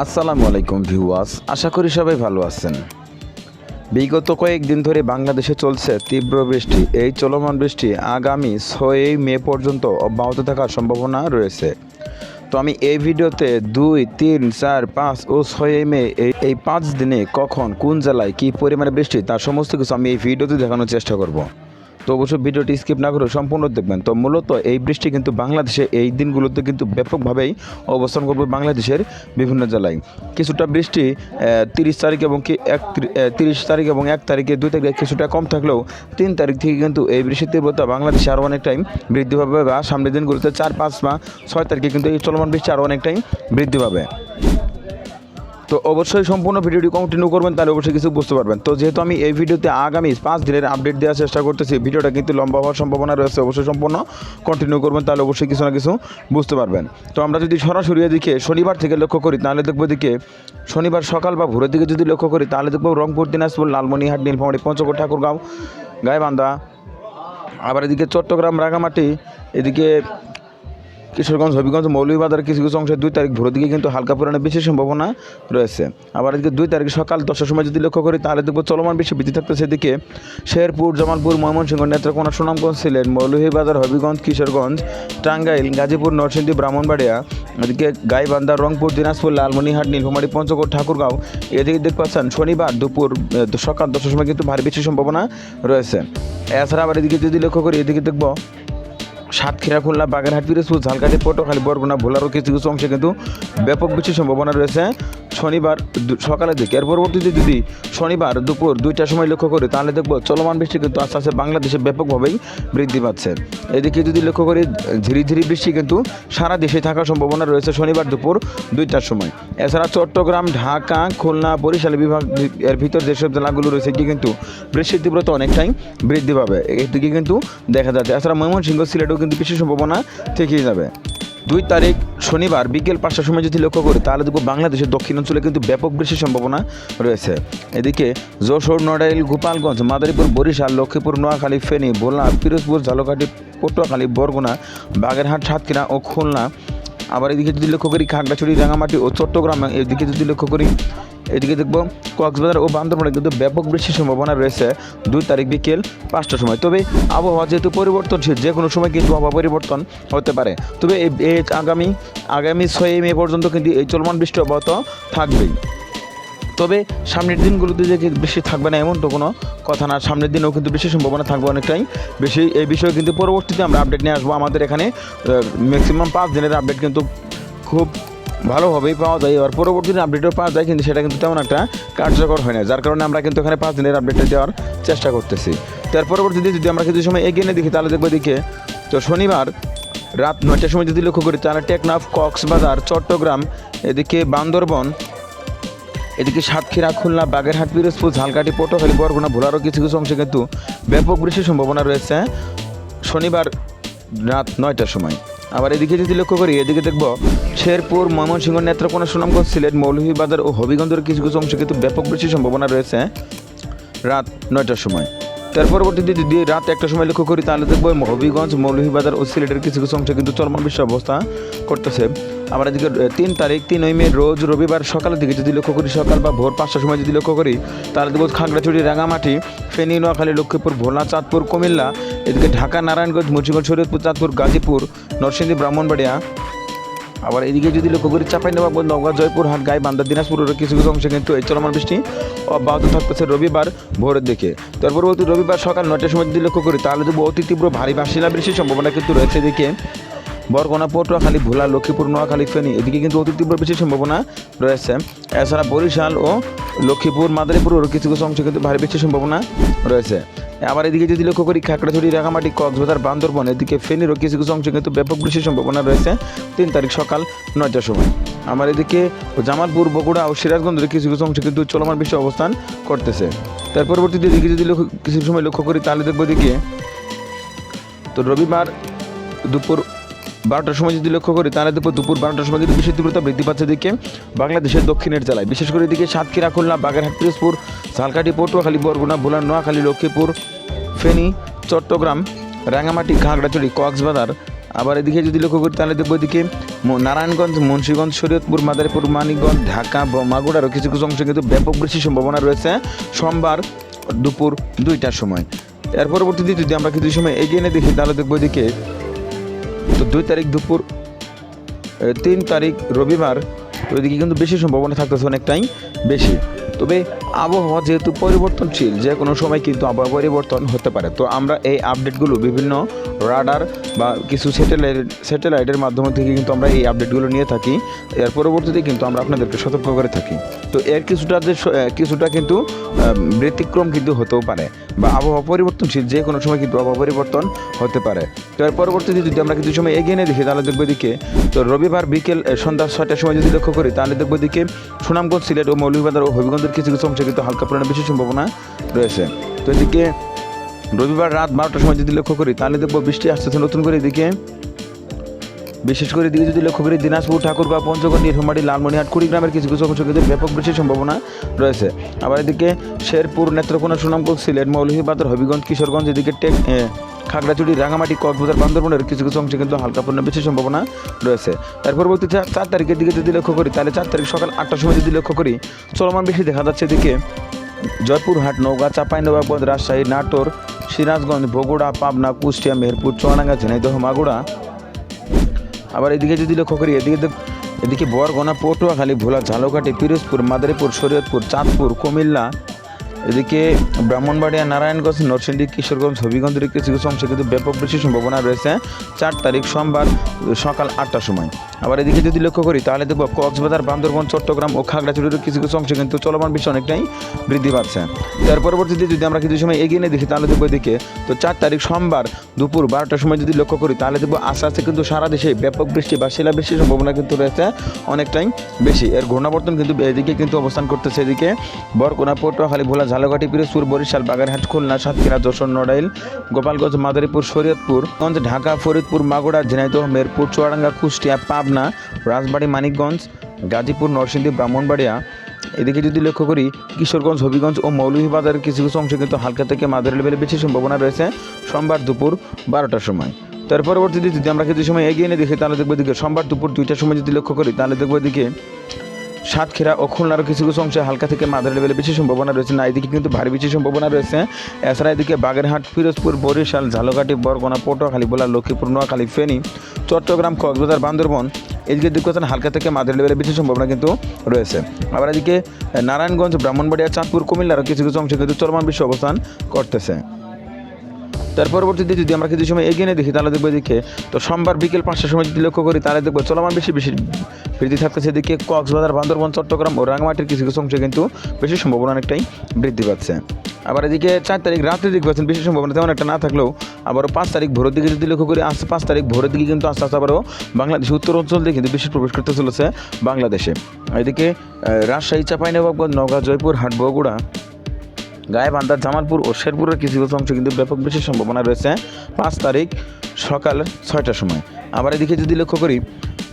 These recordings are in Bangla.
আসসালামু আলাইকুম ভিউয়ার্স, আশা করি সবাই ভালো আছেন। বিগত কয়েকদিন ধরে বাংলাদেশে চলছে তীব্র বৃষ্টি। এই চলমান বৃষ্টি আগামী 6 মে পর্যন্ত অব্যাহত থাকার সম্ভাবনা রয়েছে। তো আমি এই ভিডিওতে 2, 3, 4, 5 ও 6 মে এই 5 দিনে কখন কোন জেলায় কী পরিমাণে বৃষ্টি তার সমস্ত কিছু আমি এই ভিডিওতে দেখানোর চেষ্টা করব। তো অবশ্যই ভিডিওটি স্কিপ না করে সম্পূর্ণ দেখবেন। তো মূলত এই বৃষ্টি কিন্তু বাংলাদেশে এই দিনগুলোতে কিন্তু ব্যাপকভাবেই অবস্থান করবে বাংলাদেশের বিভিন্ন জেলায়। কিছুটা বৃষ্টি 30 তারিখ এবং 30 তারিখ এবং 1 তারিখে 2 তারিখে কিছুটা কম থাকলেও 3 তারিখ থেকে কিন্তু এই বৃষ্টির তীব্রতা বাংলাদেশে আরও অনেকটাই বৃদ্ধি পাবে, বা সামনের দিনগুলোতে 4, 5 বা 6 তারিখে কিন্তু এই চলমান বৃষ্টি আরও অনেকটাই বৃদ্ধি পাবে। তো অবশ্যই সম্পূর্ণ ভিডিওটি কন্টিনিউ করবেন, তাহলে অবশ্যই কিছু বুঝতে পারবেন। তো যেহেতু আমি এই ভিডিওতে আগামী 5 দিনের আপডেট দেওয়ার চেষ্টা করতেছি, ভিডিওটা কিন্তু লম্বা হওয়ার সম্ভাবনা রয়েছে। অবশ্যই সম্পূর্ণ কন্টিনিউ করবেন, তাহলে অবশ্যই কিছু না কিছু বুঝতে পারবেন। তো আমরা যদি সরাসরি এদিকে শনিবার থেকে লক্ষ্য করি, তাহলে দেখবো এদিকে শনিবার সকাল বা ভোরের দিকে যদি লক্ষ্য করি, তাহলে দেখবো রংপুর, দিনাজপুর, লালমনিরহাট, নীলফামারী, পঞ্চগড়, ঠাকুরগাঁও, গাইবান্ধা, আবার এদিকে চট্টগ্রাম, রাঙামাটি, এদিকে কিশোরগঞ্জ, হবিগঞ্জ, মৌলভীবাজার কিছু কিছু অংশে 2 তারিখ ভোরের দিকে কিন্তু হালকা পরিমাণে বৃষ্টির সম্ভাবনা রয়েছে। আবার এদিকে 2 তারিখ সকাল 10টার সময় যদি লক্ষ্য করি, তাহলে দেখবো চলমান বৃষ্টি বৃদ্ধি থাকতেছে। এদিকে শেরপুর, জামালপুর, ময়মনসিংহ, নেত্রকোনা, সুনামগঞ্জ, সিলেট, মৌলভীবাজার, হবিগঞ্জ, কিশোরগঞ্জ, টাঙ্গাইল, গাজীপুর, নরসিংদী, ব্রাহ্মণবাড়িয়া, এদিকে গাইবান্ধা, রংপুর, দিনাজপুর, লালমনিরহাট, নীলফামারী, পঞ্চগড়, ঠাকুরগাঁও, এদিকে দেখতে পাচ্ছেন শনিবার সকাল 10টার সময় কিন্তু ভারী বৃষ্টির সম্ভাবনা রয়েছে। এছাড়া আবার এদিকে যদি লক্ষ্য করি, এদিকে দেখবো সাতক্ষীরা, খুলনা, বাগেরহাট, পিরোজপুর, ঝালকাঠি, পটুয়াখালী, বরগুনা, ভোলারও কিছু কিছু অংশে কিন্তু ব্যাপক বৃষ্টির সম্ভাবনা রয়েছে শনিবার সকালের দিকে। এর পরবর্তীতে যদি শনিবার দুপুর 2টার সময় লক্ষ্য করি, তাহলে দেখব চলমান বৃষ্টি কিন্তু আস্তে আস্তে বাংলাদেশে ব্যাপকভাবেই বৃদ্ধি পাচ্ছে। এদিকে যদি লক্ষ্য করি, ঝিরি ঝিরি বৃষ্টি কিন্তু সারা দেশে থাকার সম্ভাবনা রয়েছে শনিবার দুপুর 2টার সময়। এছাড়া চট্টগ্রাম, ঢাকা, খুলনা, বরিশাল বিভাগ এর ভিতর যেসব জেলাগুলো রয়েছে এটি কিন্তু বৃষ্টির তীব্রতা অনেকটাই বৃদ্ধি পাবে, এদিকে কিন্তু দেখা যাচ্ছে। এছাড়া ময়মনসিংহ, সিলেটেও কিন্তু বৃষ্টির সম্ভাবনা থেকেই যাবে। 2 তারিখ শনিবার বিকেল 5টার সময় যদি লক্ষ্য করি, তাহলে দেখব বাংলাদেশের দক্ষিণাঞ্চলে কিন্তু ব্যাপক বৃষ্টির সম্ভাবনা রয়েছে। এদিকে যশোর, নড়াইল, গোপালগঞ্জ, মাদারীপুর, বরিশাল, লক্ষ্মীপুর, নোয়াখালী, ফেনী, ভোলা, পিরোজপুর, ঝালকাঠি, পটুয়াখালী, বরগুনা, বাগেরহাট, সাতক্ষীরা ও খুলনা, আবার এদিকে যদি লক্ষ্য করি খাগড়াছড়ি, রাঙামাটি ও চট্টগ্রাম, এদিকে যদি লক্ষ্য করি এদিকে দেখবো কক্সবাজার ও বান্দরবানে কিন্তু ব্যাপক বৃষ্টির সম্ভাবনা রয়েছে 2 তারিখ বিকেল 5টার সময়। তবে আবহাওয়া যেহেতু পরিবর্তনশীল, যে কোনো সময় কিন্তু আবহাওয়া পরিবর্তন হতে পারে। তবে এই আগামী 6 মে পর্যন্ত কিন্তু এই চলমান বৃষ্টি অব্যাহত থাকবেই। তবে সামনের দিনগুলোতে যে বৃষ্টি থাকবে না এমন তো কোনো কথা না, সামনের দিনেও কিন্তু বৃষ্টির সম্ভাবনা থাকবে অনেকটাই বেশি। এই বিষয়ে কিন্তু পরবর্তীতে আমরা আপডেট নিয়ে আসবো। আমাদের এখানে ম্যাক্সিমাম 5 দিনের আপডেট কিন্তু খুব ভালোভাবেই পাওয়া যায়, এবার পরবর্তী দিন আপডেটও পাওয়া যায়, কিন্তু সেটা কিন্তু তেমন একটা কার্যকর হয় না, যার কারণে আমরা কিন্তু এখানে 5 দিনের আপডেটটা দেওয়ার চেষ্টা করতেছি। তার পরবর্তীতে যদি আমরা কিছু সময় এগিয়ে দেখি, তাহলে দেখবো এদিকে তো শনিবার রাত 9টার সময় যদি লক্ষ্য করি, তাহলে টেকনাফ, কক্সবাজার, চট্টগ্রাম, এদিকে বান্দরবন, এদিকে সাতক্ষীরা, খুলনা, বাগেরহাট, পিরোজপুর, ঝালকাঠি, পটুয়াখালী, বরগুনা, ভোলারও কিছু কিছু অংশে কিন্তু ব্যাপক বৃষ্টির সম্ভাবনা রয়েছে শনিবার রাত 9টার সময়। আবার এদিকে যদি লক্ষ্য করি, এদিকে দেখব শেরপুর, ময়মনসিংহ, নেত্রকোনা, সুনামগঞ্জ, সিলেট, মৌলভীবাজার ও হবিগঞ্জের কিছু কিছু অংশে কিন্তু ব্যাপক বৃষ্টির সম্ভাবনা রয়েছে রাত 9টার সময়। তার পরবর্তীতে যদি রাত 1টার সময় লক্ষ্য করি, তাহলে দেখবো হবিগঞ্জ, মৌলভীবাজার ও সিলেটের কিছু কিছু অংশে কিন্তু চলমান বৃষ্টির অবস্থা করতেছে। আবার এদিকে 3 তারিখ 3 মে রোজ রবিবার সকালের দিকে যদি লক্ষ্য করি, সকাল বা ভোর 5টার সময় যদি লক্ষ্য করি, তাহলে দেখবো খাগড়াছড়ি, রাঙামাটি, ফেনী, নোয়াখালী, লক্ষ্মীপুর, ভোলা, চাঁদপুর, কুমিল্লা, এদিকে ঢাকা, নারায়ণগঞ্জ, মুন্সিগঞ্জ, শরীয়তপুর, চাঁদপুর, গাজীপুর, নরসিংদী, ব্রাহ্মণবাড়িয়া, আবার এদিকে যদি লক্ষ্য করি চাঁপাইনবাবগঞ্জ, নওগাঁ, জয়পুরহাট, গাইবান্ধা, দিনাজপুরের কিছু কিছু অংশে কিন্তু এই চলমান বৃষ্টি অব্যাহত থাকতেছে রবিবার ভোরের দিকে। তার পরবর্তী রবিবার সকাল 9টার সময় যদি লক্ষ্য করি, তাহলে দেখবো অতি তীব্র ভারী বা শিলাবৃষ্টির সম্ভাবনা কিন্তু রয়েছে। এদিকে বরগুনা, পটুয়াখালী, ভোলা, লক্ষ্মীপুর, নোয়াখালী, ফেনী, এদিকে কিন্তু অতি তীব্র বৃষ্টির সম্ভাবনা রয়েছে। এছাড়া বরিশাল ও লক্ষ্মীপুর, মাদারীপুরের কিছু কিছু অংশে কিন্তু ভারী বৃষ্টির সম্ভাবনা রয়েছে। আবার এদিকে যদি লক্ষ্য করি খাগড়াছড়ি, রাঙামাটি, কক্সবাজার, বান্দরবন, এদিকে ফেনীরও কিছু কিছু অংশে কিন্তু ব্যাপক বৃষ্টির সম্ভাবনা রয়েছে 3 তারিখ সকাল 9টার সময়। আমার এদিকে জামালপুর, বগুড়া ও সিরাজগঞ্জের কিছু কিছু অংশে কিন্তু চলমান বৃষ্টি অবস্থান করতেছে। তার পরবর্তীতে এদিকে যদি কিছু সময় লক্ষ্য করি, তাহলে দেখবো এদিকে তো রবিবার দুপুর 12টার সময় যদি লক্ষ্য করি, তাহলে দেখবো দুপুর 12টার সময় কিন্তু বৃষ্টির তীব্রতা বৃদ্ধি পাচ্ছে দিকে বাংলাদেশের দক্ষিণের জেলায়, বিশেষ করে এদিকে সাতক্ষীরা, খুলনা, বাগেরহাট, পিরোজপুর, ঝালকাঠি, পটুয়াখালী, বরগুনা, ভোলা, নোয়াখালী, লক্ষ্মীপুর, ফেনী, চট্টগ্রাম, রাঙামাটি, খাগড়াছড়ি, কক্সবাজার, আবার এদিকে যদি লক্ষ্য করি তাহলে দেখবো এদিকে নারায়ণগঞ্জ, মুন্সিগঞ্জ, শরীয়তপুর, মাদারীপুর, মানিকগঞ্জ, ঢাকা, মাগুরারও কিছু কিছু অংশে কিন্তু ব্যাপক বৃষ্টির সম্ভাবনা রয়েছে সোমবার দুপুর 2টার সময়। এর পরবর্তীতে যদি আমরা কিছু সময় এগিয়ে নিয়ে দেখি তাহলে দেখবো এদিকে তো 2 তারিখ দুপুর 3 তারিখ রবিবার ওইদিকে কিন্তু বেশি সম্ভাবনা থাকতেছে, অনেকটাই বেশি। তবে আবহাওয়া যেহেতু পরিবর্তনশীল, যে কোনো সময় কিন্তু আবহাওয়া পরিবর্তন হতে পারে। তো আমরা এই আপডেটগুলো বিভিন্ন রাডার বা কিছু স্যাটেলাইটের মাধ্যমে থেকে কিন্তু আমরা এই আপডেটগুলো নিয়ে থাকি। এর পরবর্তীতে কিন্তু আমরা আপনাদেরকে সতর্ক করে থাকি। তো এর কিছুটা কিন্তু ব্যতিক্রম কিন্তু হতেও পারে, বা আবহাওয়া পরিবর্তনশীল, যে কোনো সময় কিন্তু আবহাওয়া পরিবর্তন হতে পারে। তো এর পরবর্তীতে যদি আমরা কিছু সময় এগিয়ে নিয়ে দেখি তাহলে দেখবো এদিকে তো রবিবার বিকেল সন্ধ্যা 6টার সময় যদি লক্ষ্য করি তাহলে দেখবো এদিকে সুনামগঞ্জ, সিলেট ও মৌলভীবাজার ও হবিগঞ্জের কিছু কিছু অংশে কিন্তু হালকা পরিমাণে বেশি সম্ভাবনা রয়েছে। তো এদিকে রবিবার রাত 12টার সময় যদি লক্ষ্য করি তাহলে দেখবো বৃষ্টি আসতেছে নতুন করে এদিকে, বিশেষ করে এদিকে যদি লক্ষ্য করি দিনাজপুর, ঠাকুরগাঁও, পঞ্চগড়, নীলফামারী, লালমনিরহাট, কুড়িগ্রামের কিছু কিছু অংশে কিন্তু ব্যাপক বৃষ্টির সম্ভাবনা রয়েছে। আবার এদিকে শেরপুর, নেত্রকোনা, সুনামগঞ্জ, সিলেট, মৌলভীবাজার, হবিগঞ্জ, কিশোরগঞ্জ, এদিকে খাগড়াছড়ি, রাঙামাটি, কক্সবাজার, বান্দরবানের কিছু কিছু অংশে কিন্তু হালকা পরিমাণে বেশি সম্ভাবনা রয়েছে। তার পরবর্তী 4 তারিখের দিকে যদি লক্ষ্য করি তাহলে 4 তারিখ সকাল 8টার সময় যদি লক্ষ্য করি চলমান বৃষ্টি দেখা যাচ্ছে এদিকে জয়পুরহাট, নওগাঁ, চাঁপাইনবাবগঞ্জ, রাজশাহী, নাটোর, সিরাজগঞ্জ, বগুড়া, পাবনা, কুষ্টিয়া, মেহেরপুর, চুয়াডাঙ্গা, ঝিনাইদহ, মাগুরা। আবার এদিকে যদি লক্ষ্য করি এদিকে বরগুনা, পটুয়াখালী, ভোলা, ঝালকাঠি, পিরোজপুর, মাদারীপুর, শরীয়তপুর, চাঁদপুর, কুমিল্লা, এদিকে ব্রাহ্মণবাড়িয়া, নারায়ণগঞ্জ, নরসিংদী, কিশোরগঞ্জ, হবিগঞ্জের কিছু কিছু অংশে কিন্তু ব্যাপক বৃষ্টির সম্ভাবনা রয়েছে 4 তারিখ সোমবার সকাল 8টার সময়। আবার এদিকে যদি লক্ষ্য করি তাহলে দেখব কক্সবাজার, বান্দরবান, চট্টগ্রাম ও খাগড়াছড়ির কিছু কিছু অংশে কিন্তু চলমান বৃষ্টি অনেকটাই বৃদ্ধি পাচ্ছে। তার পরবর্তীতে যদি আমরা কিছু সময় এগিয়ে নিয়ে দেখি তাহলে দেখবো এদিকে তো 4 তারিখ সোমবার দুপুর 12টার সময় যদি লক্ষ্য করি তাহলে দেখবো আস্তে আস্তে কিন্তু সারা দেশে ব্যাপক বৃষ্টি বা শিলাবৃষ্টির সম্ভাবনা কিন্তু রয়েছে অনেকটাই বেশি। এর ঘূর্ণাবর্তন কিন্তু এদিকে কিন্তু অবস্থান করতেছে এদিকে বরগুনা, পটুয়াখালী, ভোলা, ঝালকাঠি, পিরোজপুর, বরিশাল, বাগেরহাট, খুলনা, সাতক্ষীরা, যশোর, নড়াইল, গোপালগঞ্জ, মাদারীপুর, শরীয়তপুর, ঢাকা, ফরিদপুর, মাগুরা, ঝিনাইদহ, মেহেরপুর, চুয়াডাঙ্গা, কুষ্টিয়া, পাবনা, রাজবাড়ী, মানিকগঞ্জ, গাজীপুর, নরসিংদী, ব্রাহ্মণবাড়িয়া, এদিকে যদি লক্ষ্য করি কিশোরগঞ্জ, হবিগঞ্জ ও মৌলভীবাজারের কিছু কিছু অংশে কিন্তু হালকা থেকে মাঝারি লেভেলে বেশি সম্ভাবনা রয়েছে সোমবার দুপুর 12টার সময়। তার পরবর্তীতে যদি আমরা কিছু সময় এগিয়ে নিয়ে দেখি তাহলে দেখবো এদিকে সোমবার দুপুর 2টার সময় যদি লক্ষ্য করি তাহলে দেখবো এদিকে সাতক্ষীরা ও খুলনার কিছু কিছু অংশে হালকা থেকে মাঝারি লেভেলে বেশি সম্ভাবনা রয়েছে, না এদিকে কিন্তু ভারী বেশি সম্ভাবনা রয়েছে। এছাড়া এদিকে বাগেরহাট, ফিরোজপুর, বরিশাল, ঝালকাঠি, বরগুনা, পটুয়াখালী, ভোলা, লক্ষ্মীপুর, নোয়াখালী, ফেনী, চট্টগ্রাম, কক্সবাজার, বান্দরবান, এদিকে দেখছেন হালকা থেকে মাঝারি লেভেলে বেশি সম্ভাবনা কিন্তু রয়েছে। আবার এদিকে নারায়ণগঞ্জ, ব্রাহ্মণবাড়িয়া, চাঁদপুর, কুমিল্লার কিছু কিছু অংশে কিন্তু চলমান বৃষ্টি অবস্থান করতেছে। তার পরবর্তীতে যদি আমরা কিছু সময় এগিয়ে নিয়ে দেখি তাহলে দেখবো এদিকে তো সোমবার বিকেল 5টার সময় যদি লক্ষ্য করি তাহলে দেখবো চলমান বেশি বৃদ্ধি থাকতেছে এদিকে কক্সবাজার, বান্দরবান, চট্টগ্রাম ও রাঙামাটির কিছু কিছু অংশে কিন্তু বেশি সম্ভাবনা অনেকটাই বৃদ্ধি পাচ্ছে। আবার এদিকে 4 তারিখ রাতের দিকে পাচ্ছেন বেশি সম্ভাবনা তেমন একটা না থাকলেও আবারও 5 তারিখ ভোরের দিকে যদি লক্ষ্য করি 5 তারিখ ভোরের দিকে কিন্তু আস্তে আস্তে আবারও বাংলাদেশের উত্তর অঞ্চল দিয়ে কিন্তু বেশি প্রবেশ করতে চলেছে বাংলাদেশে। এদিকে রাজশাহী, চাঁপাইনবাবগঞ্জ, নওগাঁ, জয়পুরহাট, বগুড়া, গাইবান্ধা, জামালপুর ও শেরপুরের কিছু কিছু অংশে কিন্তু ব্যাপক বেশি সম্ভাবনা রয়েছে 5 তারিখ সকাল 6টার সময়। আবার এদিকে যদি লক্ষ্য করি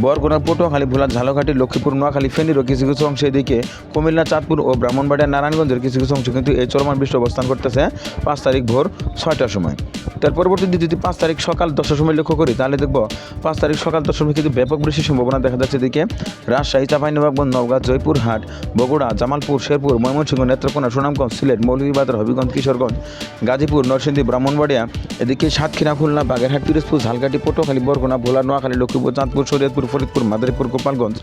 বরগুনা, পটুয়াখালী, ভোলা, ঝালকাঠি, লক্ষ্মীপুর, নোয়াখালী, ফেনীরও কিছু কিছু অংশে এদিকে কুমিল্লা, চাঁদপুর ও ব্রাহ্মণবাড়িয়া, নারায়ণগঞ্জের কিছু কিছু অংশে কিন্তু এই চলমান বৃষ্টি অবস্থান করতেছে 5 তারিখ ভোর 6টার সময়। তার পরবর্তীতে যদি 5 তারিখ সকাল 10টার সময় লক্ষ্য করি তাহলে দেখব 5 তারিখ সকাল 10টার সময় কিন্তু ব্যাপক বৃষ্টির সম্ভাবনা দেখা যাচ্ছে এদিকে রাজশাহী, চাঁপাইনবাবগঞ্জ, নওগাঁ, জয়পুরহাট, বগুড়া, জামালপুর, শেরপুর, ময়মনসিংহ, নেত্রকোনা, সুনামগঞ্জ, সিলেট, মৌলভীবাজার, হবিগঞ্জ, কিশোরগঞ্জ, গাজীপুর, নরসিংদী, ব্রাহ্মণবাড়িয়া, এদিকে সাতক্ষীরা, খুলনা, বাগেরহাট, পিরোজপুর, ঝালকাঠি, পটুয়াখালী, বরগুনা, ভোলা, নোয়াখালী, লক্ষ্মীপুর, চাঁদপুর, শরীয়তপুর, ফরিদপুর, মাদারীপুর, গোপালগঞ্জ,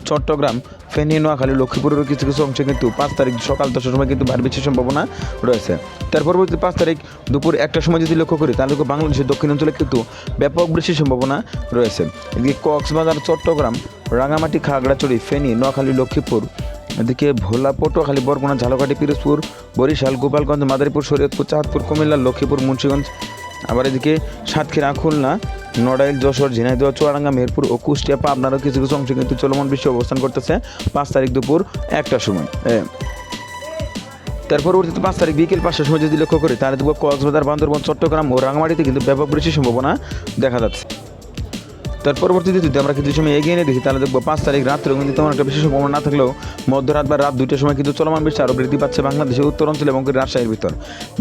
চট্টগ্রাম, ফেনী, নোয়াখালী, লক্ষ্মীপুরের কিছু কিছু অংশে কিন্তু 5 তারিখ সকাল 10টার সময় কিন্তু ভারী বৃষ্টির সম্ভাবনা রয়েছে। তার পরবর্তী 5 তারিখ দুপুর 1টার সময় যদি লক্ষ্য করি তাহলে বাংলাদেশের দক্ষিণ অঞ্চলে কিন্তু ব্যাপক বৃষ্টির সম্ভাবনা রয়েছে। এদিকে কক্সবাজার, চট্টগ্রাম, রাঙামাটি, খাগড়াছড়ি, ফেনী, নোয়াখালী, লক্ষ্মীপুর, এদিকে ভোলা, পটুয়াখালী, বরগুনা, ঝালকাঠি, পিরোজপুর, বরিশাল, গোপালগঞ্জ, মাদারীপুর, শরীয়তপুর, চাঁদপুর, কুমিল্লা, লক্ষ্মীপুর, মুন্সিগঞ্জ, আবার এদিকে সাতক্ষীরা, খুলনা, নড়াইল, যশোর, ঝিনাইদহ, চুয়াডাঙ্গা, মেহেরপুর ও কুষ্টিয়া, পাবনারও কিছু কিছু অংশে কিন্তু চলমান বৃষ্টি অবস্থান করতেছে 5 তারিখ দুপুর 1টার সময়। তার পরবর্তীতে 5 তারিখ বিকেল 5টার সময় যদি লক্ষ্য করি তাহলে দেখব কক্সবাজার, বান্দরবান, চট্টগ্রাম ও রাঙামাটিতে কিন্তু ব্যাপক বৃষ্টির সম্ভাবনা দেখা যাচ্ছে। তার পরবর্তীতে যদি আমরা কিছু সময় এগিয়ে নিয়ে দেখি তাহলে দেখবো 5 তারিখ রাত্রে কিন্তু তেমন একটা বিশেষ সম্ভাবনা না থাকলেও মধ্যরাত বা রাত 2টার সময় কিন্তু চলমান বৃষ্টি আরও বৃদ্ধি পাচ্ছে বাংলাদেশের উত্তর অঞ্চল এবং রাজশাহীর ভিতর।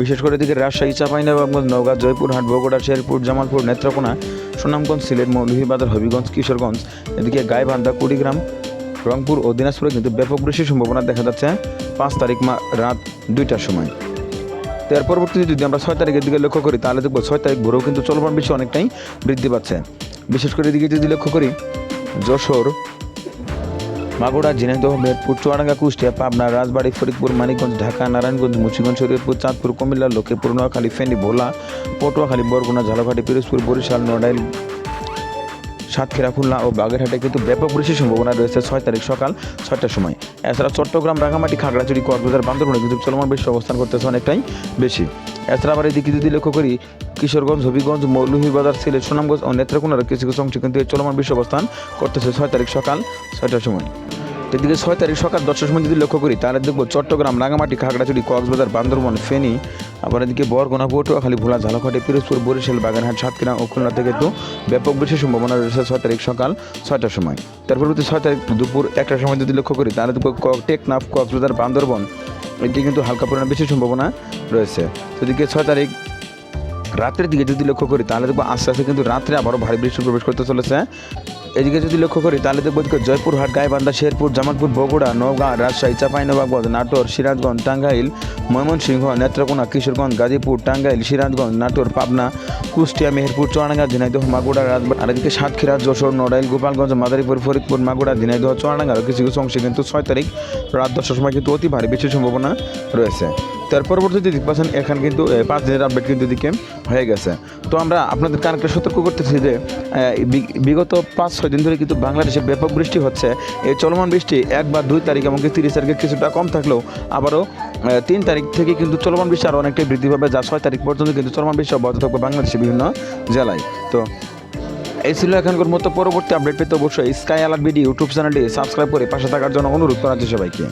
বিশেষ করে এদিকে রাজশাহী, চাঁপাইনবাবগঞ্জ, নওগাঁ, জয়পুরহাট, বগুড়া, শেরপুর, জামালপুর, নেত্রকোনা, সুনামগঞ্জ, সিলেট, মৌলভীবাজার, হবিগঞ্জ, কিশোরগঞ্জ, এদিকে গাইবান্ধা, কুড়িগ্রাম, রংপুর ও দিনাজপুরে কিন্তু ব্যাপক বৃষ্টির সম্ভাবনা দেখা যাচ্ছে 5 তারিখ রাত 2টার সময়। এর পরবর্তীতে যদি আমরা 6 তারিখের দিকে লক্ষ্য করি তাহলে দেখবো 6 তারিখ ভোরেও কিন্তু চলমান বৃষ্টি অনেকটাই বৃদ্ধি পাচ্ছে। বিশেষ করে এদিকে যদি লক্ষ্য করি যশোর, মাগুরা, ঝিনাইদহ, মেহেরপুর, চুয়াডাঙ্গা, কুষ্টিয়া, পাবনা, রাজবাড়ী, ফরিদপুর, মানিকগঞ্জ, ঢাকা, নারায়ণগঞ্জ, মুন্সিগঞ্জ, শরীয়তপুর, চাঁদপুর, কুমিল্লা, লক্ষ্মীপুর, নোয়াখালী, ফেনী, ভোলা, পটুয়াখালী, বরগুনা, ঝালকাঠি, পিরোজপুর, বরিশাল, নড়াইল, সাতক্ষীরা, খুলনা ও বাগেরহাটে কিন্তু ব্যাপক বৃষ্টির সম্ভাবনা রয়েছে 6 তারিখ সকাল 6টার সময়। এছাড়া চট্টগ্রাম, রাঙামাটি, খাগড়াছড়ি, কক্সবাজার, বান্দরবানে কিন্তু চলমান বৃষ্টি অবস্থান করতেছে অনেকটাই বেশি। এছাড়া আবার এদিকে যদি লক্ষ্য করি কিশোরগঞ্জ, হবিগঞ্জ, মৌলভীবাজার, সিলেট, সুনামগঞ্জ ও নেত্রকোনার কিছু কিছু অংশে কিন্তু এই চলমান বৃষ্টি অবস্থান করতেছে 6 তারিখ সকাল 6টার সময়। এদিকে 6 তারিখ সকাল 10টার সময় যদি লক্ষ্য করি তাহলে দেখবো চট্টগ্রাম, রাঙামাটি, খাগড়াছড়ি, কক্সবাজার, বান্দরবান, ফেনী, আবার এদিকে বরগুনা, পটুয়াখালী, ভোলা, ঝালকাঠি, পিরোজপুর, বরিশাল, বাগেরহাট, সাতক্ষীরা ও খুলনা থেকে কিন্তু ব্যাপক বৃষ্টির সম্ভাবনা রয়েছে 6 তারিখ সকাল 6টার সময়। তার পরবর্তী 6 তারিখ দুপুর 1টার সময় যদি লক্ষ্য করি তাহলে দেখবো টেকনাফ, কক্সবাজার, বান্দরবান এটি কিন্তু হালকা পরিমাণে বেশি সম্ভাবনা রয়েছে। এদিকে 6 তারিখ রাত্রের দিকে যদি লক্ষ্য করি তাহলে দেখবো আস্তে আস্তে কিন্তু রাত্রে আবারও ভারী বৃষ্টি প্রবেশ করতে চলেছে। এদিকে যদি লক্ষ্য করি তাহলে দেখবো জয়পুরহাট, গাইবান্ধা, শেরপুর, জামালপুর, বগুড়া, নওগাঁ, রাজশাহী, চাঁপাইনবাবগঞ্জ, নাটোর, সিরাজগঞ্জ, টাঙ্গাইল, ময়মনসিংহ, নেত্রকোনা, কিশোরগঞ্জ, গাজীপুর, টাঙ্গাইল, সিরাজগঞ্জ, নাটোর, পাবনা, কুষ্টিয়া, মেহেরপুর, চুয়াডাঙ্গা, ঝিনাইদহ, মাগুরা, রাজবাড়ী, আর এদিকে সাতক্ষীরা, যশোর, নড়াইল, গোপালগঞ্জ, মাদারীপুর, ফরিদপুর, মাগুরা, ঝিনাইদহ, চুয়াডাঙ্গার কিছু কিছু অংশে কিন্তু 6 তারিখ রাত 10টার সময় কিন্তু অতি ভারী বৃষ্টির সম্ভাবনা রয়েছে। তার পরবর্তীতে দেখতে পাচ্ছেন এখানে কিন্তু 5 দিনের আপডেট কিন্তু দিকে হয়ে গেছে। তো আমরা আপনাদের কানেক্টে সতর্ক করতেছি যে বিগত 5-6 দিন ধরে কিন্তু বাংলাদেশে ব্যাপক বৃষ্টি হচ্ছে। এই চলমান বৃষ্টি 1 বা 2 তারিখ এমনকি 30 তারিখে কিছুটা কম থাকলেও আবারও 3 তারিখ থেকে কিন্তু চলমান বৃষ্টি আরও অনেকটাই বৃদ্ধি পাবে, যা 6 তারিখ পর্যন্ত কিন্তু চলমান বৃষ্টি অব্যাহত থাকবে বাংলাদেশের বিভিন্ন জেলায়। তো এই ছিল এখনকার মতো। পরবর্তী আপডেট পেতে অবশ্যই স্কাই অ্যালার্ট বিডি ইউটিউব চ্যানেলটি সাবস্ক্রাইব করে পাশে থাকার জন্য অনুরোধ করা হচ্ছে সবাইকে।